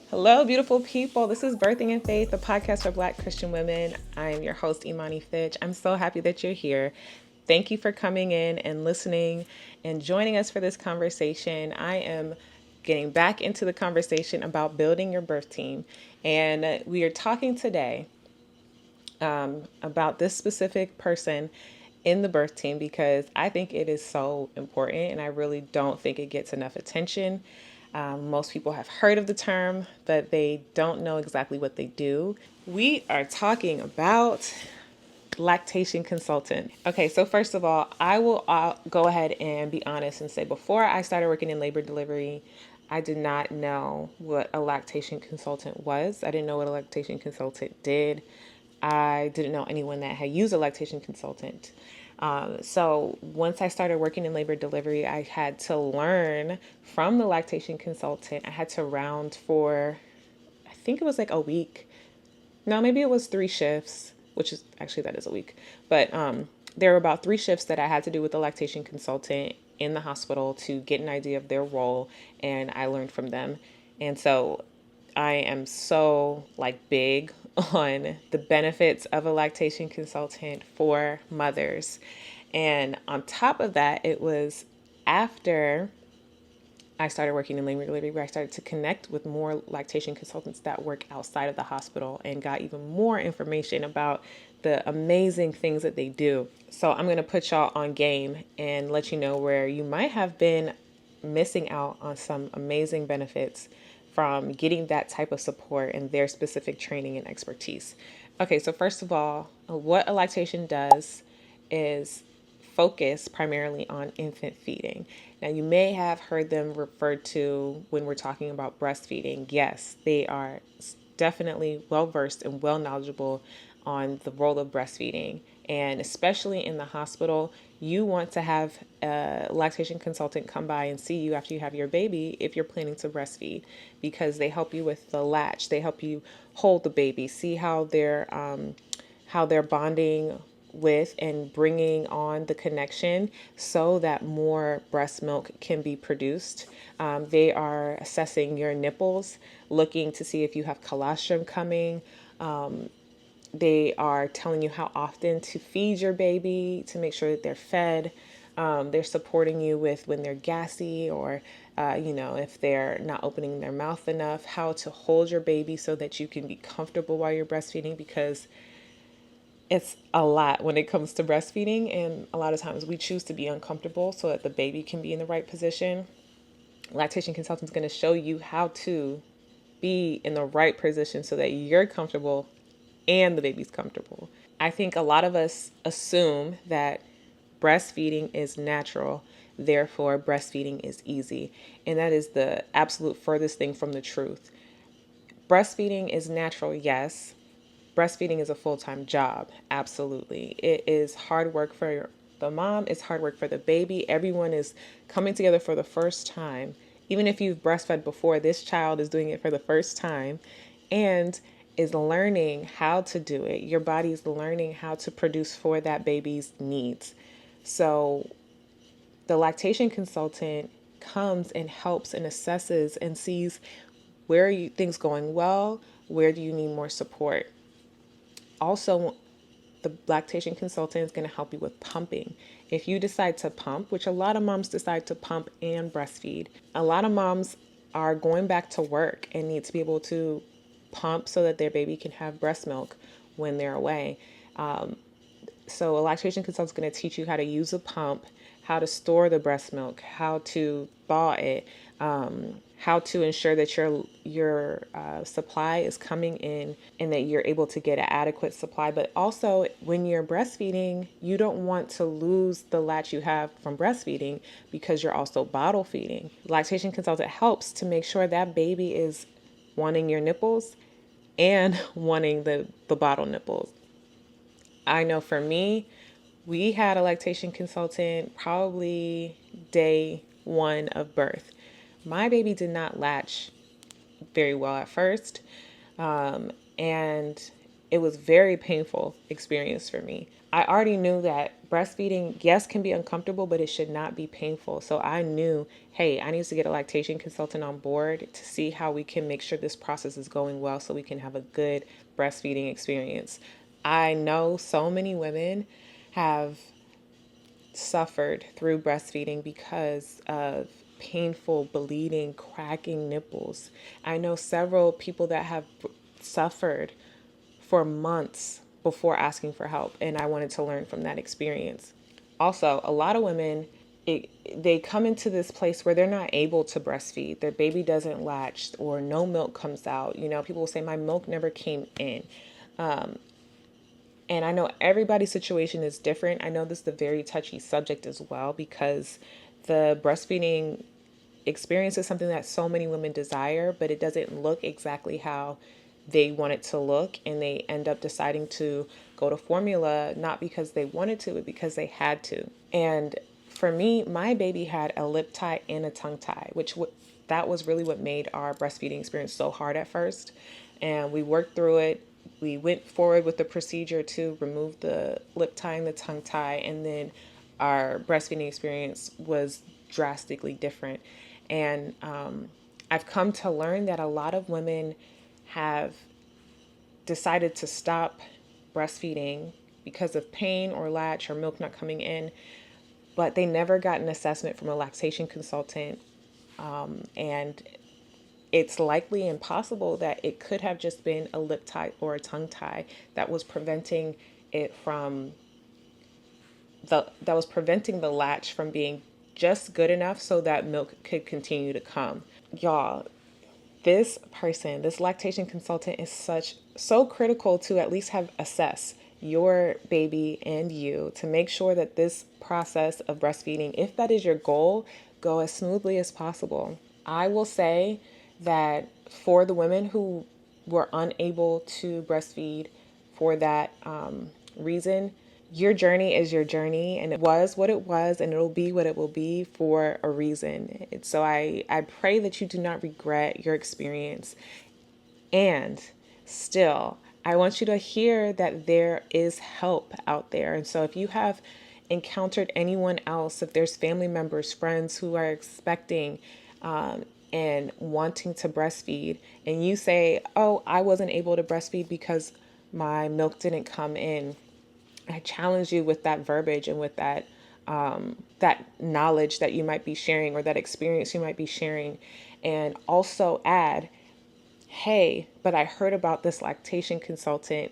Hello, beautiful people. This is Birthing in Faith, the podcast for Black Christian women. I am your host, Imani Fitch. I'm so happy that you're here. Thank you for coming in and listening and joining us for this conversation. I am getting back into the conversation about building your birth team. And we are talking today about this specific person in the birth team because I think it is so important and I really don't think it gets enough attention. Most people have heard of the term, but they don't know exactly what they do. We are talking about lactation consultant. Okay, so first of all, I will go ahead and be honest and say before I started working in labor delivery, I did not know what a lactation consultant was. I didn't know what a lactation consultant did. I didn't know anyone that had used a lactation consultant. So once I started working in labor delivery, I had to learn from the lactation consultant. I had to round for, I think it was like a week. No, maybe it was 3 shifts, which is actually that is a week. But there were about 3 shifts that I had to do with the lactation consultant in the hospital to get an idea of their role, and I learned from them. And so I am so big on the benefits of a lactation consultant for mothers. And on top of that, it was after I started working in labor delivery where I started to connect with more lactation consultants that work outside of the hospital and got even more information about the amazing things that they do. So I'm going to put y'all on game and let you know where you might have been missing out on some amazing benefits from getting that type of support and their specific training and expertise. Okay, so first of all, what a lactation does is focus primarily on infant feeding. Now, you may have heard them referred to when we're talking about breastfeeding. Yes, they are definitely well versed and well knowledgeable on the role of breastfeeding. And especially in the hospital, you want to have a lactation consultant come by and see you after you have your baby if you're planning to breastfeed, because they help you with the latch. They help you hold the baby, see how they're bonding with and bringing on the connection so that more breast milk can be produced. They are assessing your nipples, looking to see if you have colostrum coming. They are telling you how often to feed your baby to make sure that they're fed. They're supporting you with when they're gassy or, if they're not opening their mouth enough, how to hold your baby so that you can be comfortable while you're breastfeeding, because it's a lot when it comes to breastfeeding. And a lot of times we choose to be uncomfortable so that the baby can be in the right position. Lactation consultant is going to show you how to be in the right position so that you're comfortable and the baby's comfortable. I think a lot of us assume that breastfeeding is natural, therefore breastfeeding is easy. And that is the absolute furthest thing from the truth. Breastfeeding is natural, yes. Breastfeeding is a full-time job, absolutely. It is hard work for the mom, it's hard work for the baby. Everyone is coming together for the first time. Even if you've breastfed before, this child is doing it for the first time and is learning how to do it. Your body's learning how to produce for that baby's needs. So the lactation consultant comes and helps and assesses and sees where are things going well, where do you need more support. Also, the lactation consultant is going to help you with pumping. If you decide to pump, which a lot of moms decide to pump and breastfeed, a lot of moms are going back to work and need to be able to pump so that their baby can have breast milk when they're away. So a lactation consultant is going to teach you how to use a pump, how to store the breast milk, how to thaw it, how to ensure that your supply is coming in and that you're able to get an adequate supply. But also, when you're breastfeeding, you don't want to lose the latch you have from breastfeeding because you're also bottle feeding. Lactation consultant helps to make sure that baby is wanting your nipples and wanting the bottle nipples. I know for me, we had a lactation consultant probably day 1 of birth. My baby did not latch very well at first. And it was very painful experience for me. I already knew that breastfeeding, yes, can be uncomfortable, but it should not be painful. So I knew, hey, I need to get a lactation consultant on board to see how we can make sure this process is going well so we can have a good breastfeeding experience. I know so many women have suffered through breastfeeding because of painful bleeding, cracking nipples. I know several people that have suffered for months before asking for help, and I wanted to learn from that experience. Also, a lot of women, it, they come into this place where they're not able to breastfeed. Their baby doesn't latch or no milk comes out. You know, people will say, my milk never came in. And I know everybody's situation is different. I know this is a very touchy subject as well because the breastfeeding experience is something that so many women desire, but it doesn't look exactly how they want it to look. And they end up deciding to go to formula, not because they wanted to, but because they had to. And for me, my baby had a lip tie and a tongue tie, that was really what made our breastfeeding experience so hard at first. And we worked through it. We went forward with the procedure to remove the lip tie and the tongue tie, and then our breastfeeding experience was drastically different. And I've come to learn that a lot of women have decided to stop breastfeeding because of pain or latch or milk not coming in, but they never got an assessment from a lactation consultant. And it's likely impossible that it could have just been a lip tie or a tongue tie that was preventing it from that was preventing the latch from being just good enough so that milk could continue to come. Y'all, this lactation consultant is so critical to at least have assess your baby and you to make sure that this process of breastfeeding, if that is your goal, go as smoothly as possible. I will say that for the women who were unable to breastfeed for that reason, your journey is your journey, and it was what it was, and it'll be what it will be for a reason. So I pray that you do not regret your experience. And still, I want you to hear that there is help out there. And so if you have encountered anyone else, if there's family members, friends who are expecting and wanting to breastfeed, and you say, oh, I wasn't able to breastfeed because my milk didn't come in, I challenge you with that verbiage and with that knowledge that you might be sharing or that experience you might be sharing, and also add, hey, but I heard about this lactation consultant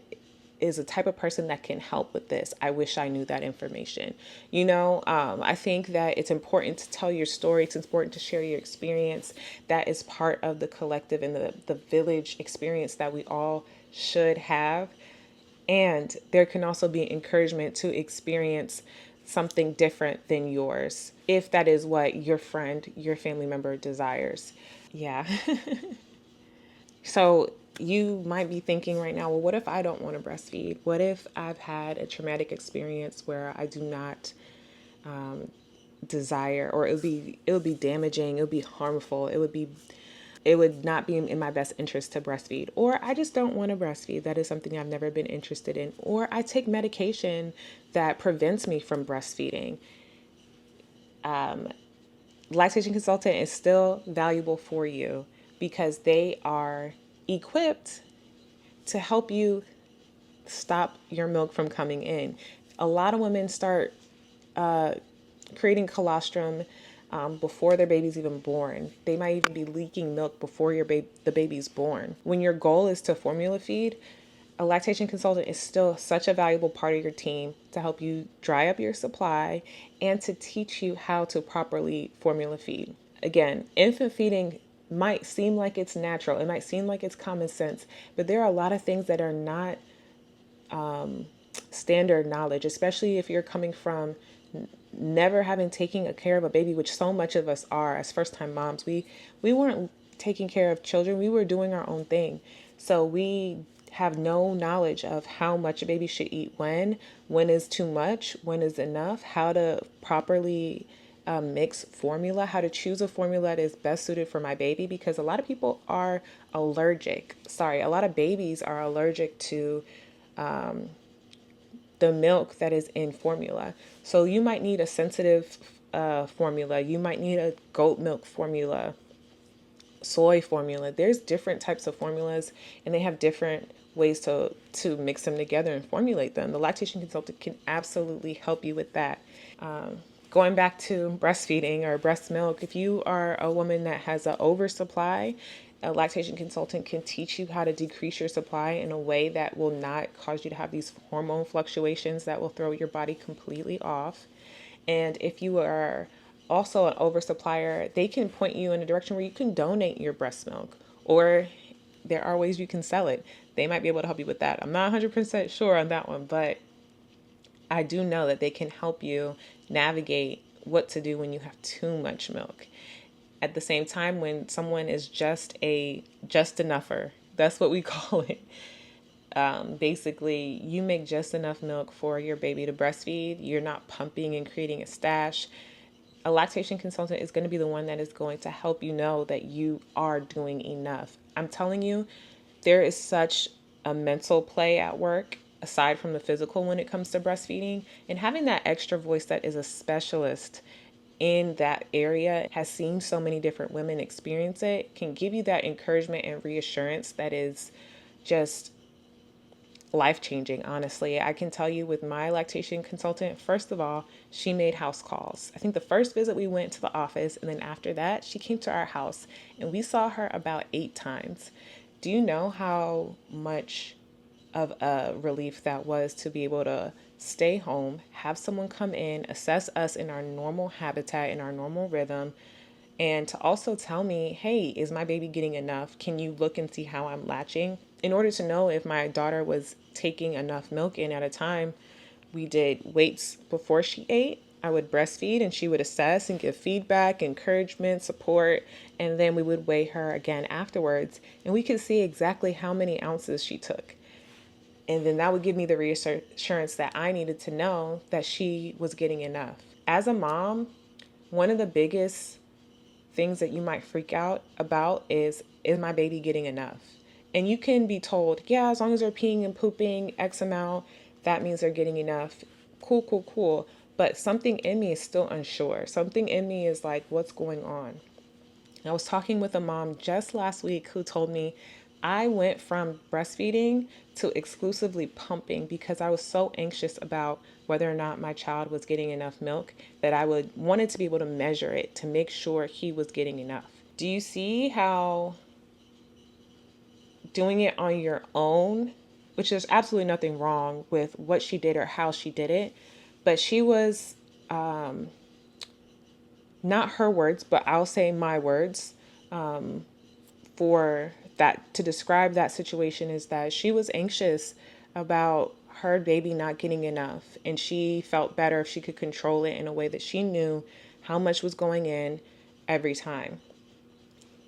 is a type of person that can help with this. I wish I knew that information. I think that it's important to tell your story. It's important to share your experience. That is part of the collective and the village experience that we all should have. And there can also be encouragement to experience something different than yours, if that is what your friend, your family member desires. Yeah. So you might be thinking right now, well, what if I don't want to breastfeed? What if I've had a traumatic experience where I do not desire, or it would be damaging, it would be harmful, it would not be in my best interest to breastfeed, or I just don't want to breastfeed. That is something I've never been interested in, or I take medication that prevents me from breastfeeding. Lactation consultant is still valuable for you because they are equipped to help you stop your milk from coming in. A lot of women start creating colostrum before their baby's even born. They might even be leaking milk before the baby's born. When your goal is to formula feed, a lactation consultant is still such a valuable part of your team to help you dry up your supply and to teach you how to properly formula feed. Again, infant feeding might seem like it's natural, it might seem like it's common sense, but there are a lot of things that are not standard knowledge, especially if you're coming from never having taken care of a baby, which so much of us are as first-time moms. We weren't taking care of children, we were doing our own thing. So we have no knowledge of how much a baby should eat, when is too much, when is enough, how to properly mix formula, how to choose a formula that is best suited for my baby, because a lot of people are allergic. A lot of babies are allergic to the milk that is in formula. So you might need a sensitive formula. You might need a goat milk formula, soy formula. There's different types of formulas, and they have different ways to mix them together and formulate them. The lactation consultant can absolutely help you with that. Going back to breastfeeding or breast milk, if you are a woman that has an oversupply, a lactation consultant can teach you how to decrease your supply in a way that will not cause you to have these hormone fluctuations that will throw your body completely off. And if you are also an oversupplier, they can point you in a direction where you can donate your breast milk, or there are ways you can sell it. They might be able to help you with that. I'm not 100% sure on that one, but I do know that they can help you navigate what to do when you have too much milk. At the same time, when someone is just enougher, that's what we call it. Basically, you make just enough milk for your baby to breastfeed. You're not pumping and creating a stash. A lactation consultant is going to be the one that is going to help you know that you are doing enough. I'm telling you, there is such a mental play at work aside from the physical when it comes to breastfeeding, and having that extra voice that is a specialist in that area, has seen so many different women experience it, can give you that encouragement and reassurance that is just life changing, honestly. I can tell you with my lactation consultant, first of all, she made house calls. I think the first visit we went to the office, and then after that, she came to our house and we saw her about 8 times. Do you know how much of a relief that was to be able to stay home, have someone come in, assess us in our normal habitat, in our normal rhythm, and to also tell me, hey, is my baby getting enough? Can you look and see how I'm latching? In order to know if my daughter was taking enough milk in at a time, we did weights before she ate. I would breastfeed and she would assess and give feedback, encouragement, support, and then we would weigh her again afterwards, and we could see exactly how many ounces she took. And then that would give me the reassurance that I needed to know that she was getting enough. As a mom, one of the biggest things that you might freak out about is my baby getting enough? And you can be told, yeah, as long as they're peeing and pooping X amount, that means they're getting enough. Cool, cool, cool. But something in me is still unsure. Something in me is like, what's going on? I was talking with a mom just last week who told me I went from breastfeeding to exclusively pumping because I was so anxious about whether or not my child was getting enough milk that I would wanted to be able to measure it to make sure he was getting enough. Do you see how doing it on your own, which there's absolutely nothing wrong with what she did or how she did it, but she was not her words, but I'll say my words for that to describe that situation is that she was anxious about her baby not getting enough, and she felt better if she could control it in a way that she knew how much was going in every time.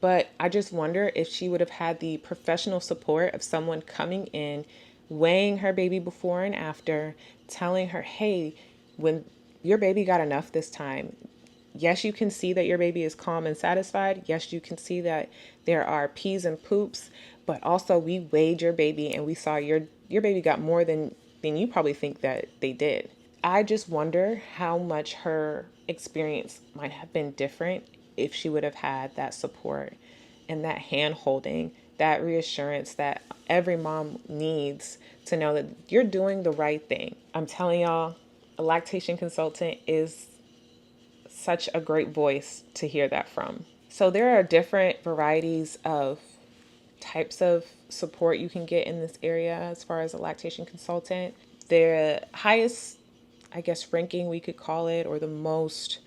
But I just wonder if she would have had the professional support of someone coming in, weighing her baby before and after, telling her, hey, when your baby got enough this time, yes, you can see that your baby is calm and satisfied. Yes, you can see that there are pees and poops, but also we weighed your baby and we saw your baby got more than you probably think that they did. I just wonder how much her experience might have been different if she would have had that support and that hand holding, that reassurance that every mom needs to know that you're doing the right thing. I'm telling y'all, a lactation consultant is such a great voice to hear that from. So there are different varieties of types of support you can get in this area as far as a lactation consultant. The highest, I guess, ranking we could call it, or the most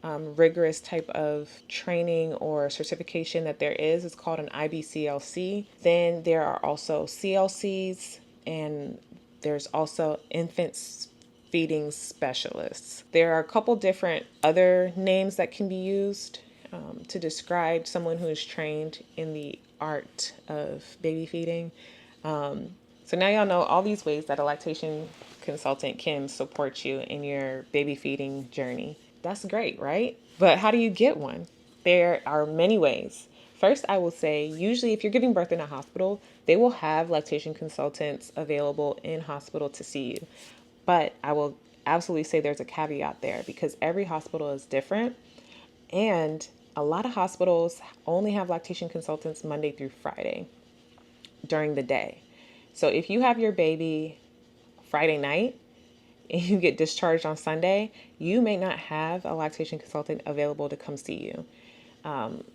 rigorous type of training or certification that there is called an IBCLC. Then there are also CLCs, and there's also infants feeding specialists. There are a couple different other names that can be used to describe someone who is trained in the art of baby feeding. So now y'all know all these ways that a lactation consultant can support you in your baby feeding journey. That's great, right? But how do you get one? There are many ways. First, I will say, usually if you're giving birth in a hospital, they will have lactation consultants available in hospital to see you. But I will absolutely say there's a caveat there because every hospital is different. And a lot of hospitals only have lactation consultants Monday through Friday during the day. So if you have your baby Friday night and you get discharged on Sunday, you may not have a lactation consultant available to come see you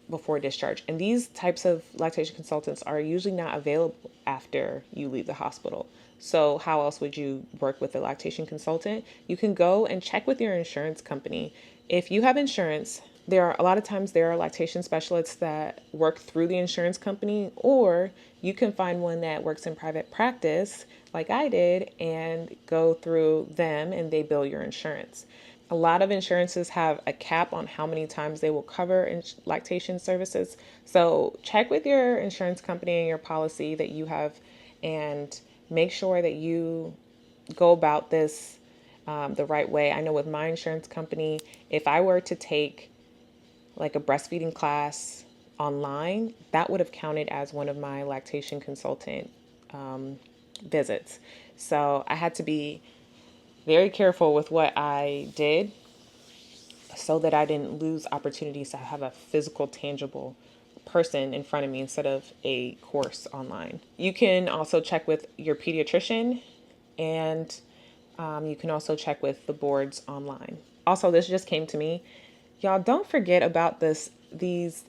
before discharge. And these types of lactation consultants are usually not available after you leave the hospital. So how else would you work with a lactation consultant? You can go and check with your insurance company. If you have insurance, there are a lot of times there are lactation specialists that work through the insurance company, or you can find one that works in private practice like I did and go through them and they bill your insurance. A lot of insurances have a cap on how many times they will cover lactation services. So check with your insurance company and your policy that you have and make sure that you go about this the right way. I know with my insurance company, if I were to take like a breastfeeding class online, that would have counted as one of my lactation consultant visits. So I had to be very careful with what I did so that I didn't lose opportunities to have a physical, tangible person in front of me instead of a course online. You can also check with your pediatrician and you can also check with the boards online. Also, this just came to me. Y'all don't forget about these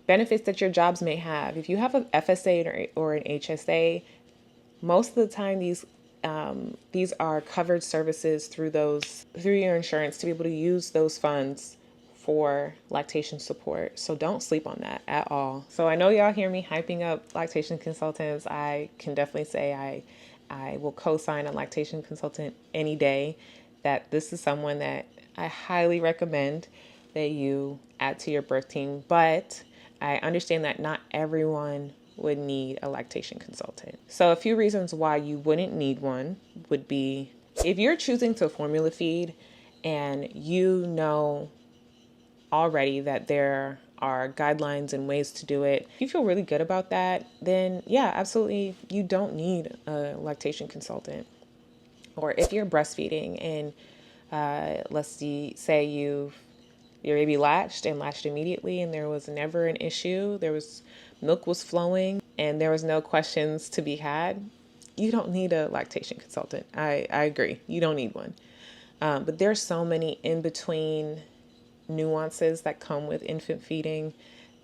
benefits that your jobs may have. If you have an FSA or an HSA, most of the time these are covered services through your insurance to be able to use those funds for lactation support. So don't sleep on that at all. So I know y'all hear me hyping up lactation consultants. I can definitely say I will co-sign a lactation consultant any day. That this is someone that I highly recommend that you add to your birth team. But I understand that not everyone would need a lactation consultant. So a few reasons why you wouldn't need one would be if you're choosing to formula feed and you know already that there are guidelines and ways to do it, if you feel really good about that, then yeah, absolutely, you don't need a lactation consultant. Or if you're breastfeeding and let's say your baby latched and latched immediately and there was never an issue, milk was flowing and there was no questions to be had, you don't need a lactation consultant. I agree, you don't need one. But there's so many in between nuances that come with infant feeding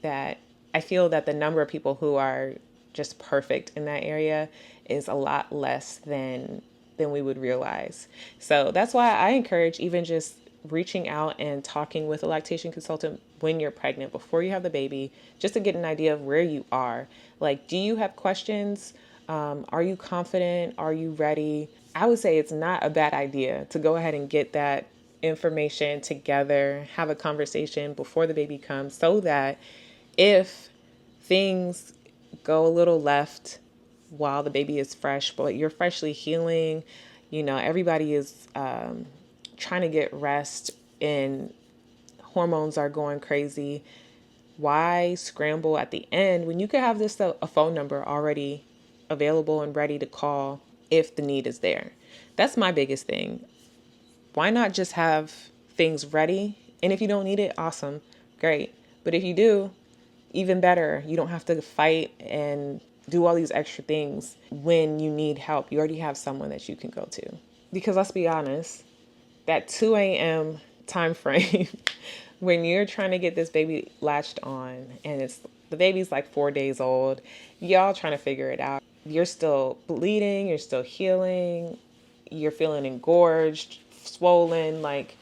that I feel that the number of people who are just perfect in that area is a lot less than we would realize. So that's why I encourage even just reaching out and talking with a lactation consultant when you're pregnant, before you have the baby, just to get an idea of where you are. Like, do you have questions? Are you confident? Are you ready? I would say it's not a bad idea to go ahead and get that information together, have a conversation before the baby comes, so that if things go a little left while the baby is fresh, but you're freshly healing, everybody is trying to get rest and hormones are going crazy. Why scramble at the end when you could have a phone number already available and ready to call if the need is there? That's my biggest thing. Why not just have things ready? And if you don't need it, awesome, great. But if you do, even better. You don't have to fight and do all these extra things when you need help. You already have someone that you can go to. Because let's be honest, that 2 a.m. time frame when you're trying to get this baby latched on and the baby's like 4 days old, y'all trying to figure it out. You're still bleeding, you're still healing, you're feeling engorged, swollen, like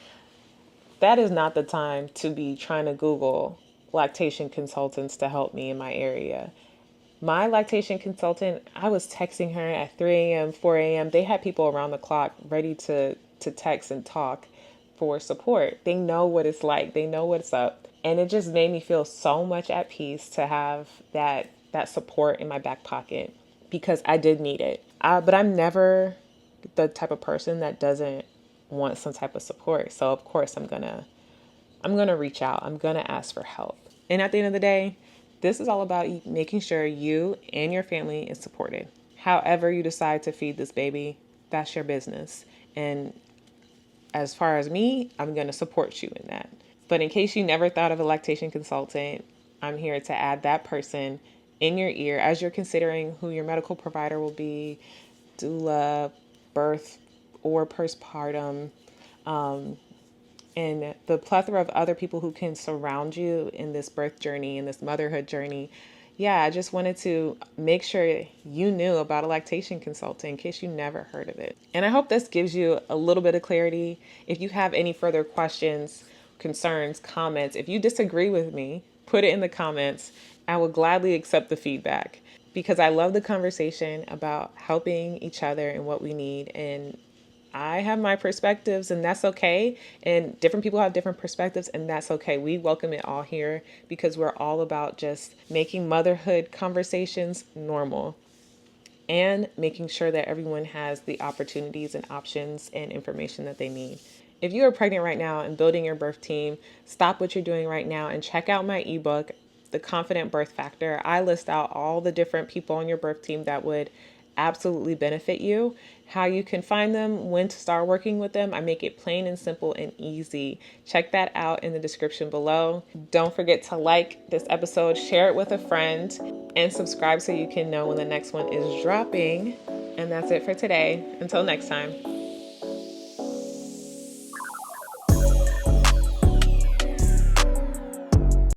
that is not the time to be trying to Google lactation consultants to help me in my area. My lactation consultant, I was texting her at 3 a.m., 4 a.m. They had people around the clock ready to text and talk for support. They know what it's like. They know what's up. And it just made me feel so much at peace to have that support in my back pocket because I did need it. But I'm never the type of person that doesn't want some type of support. So of course I'm gonna reach out. I'm gonna ask for help. And at the end of the day, this is all about making sure you and your family is supported. However you decide to feed this baby, that's your business. And as far as me, I'm going to support you in that. But in case you never thought of a lactation consultant, I'm here to add that person in your ear as you're considering who your medical provider will be, doula, birth, or postpartum, and the plethora of other people who can surround you in this birth journey, in this motherhood journey. Yeah, I just wanted to make sure you knew about a lactation consultant in case you never heard of it. And I hope this gives you a little bit of clarity. If you have any further questions, concerns, comments, if you disagree with me, put it in the comments. I will gladly accept the feedback because I love the conversation about helping each other and what we need. And I have my perspectives, and that's okay. And different people have different perspectives, and that's okay. We welcome it all here because we're all about just making motherhood conversations normal and making sure that everyone has the opportunities and options and information that they need. If you are pregnant right now and building your birth team, stop what you're doing right now and check out my ebook, The Confident Birth Factor. I list out all the different people on your birth team that would absolutely benefit you, how you can find them, when to start working with them. I make it plain and simple and easy. Check that out in the description below. Don't forget to like this episode, share it with a friend, and subscribe so you can know when the next one is dropping. And that's it for today. Until next time.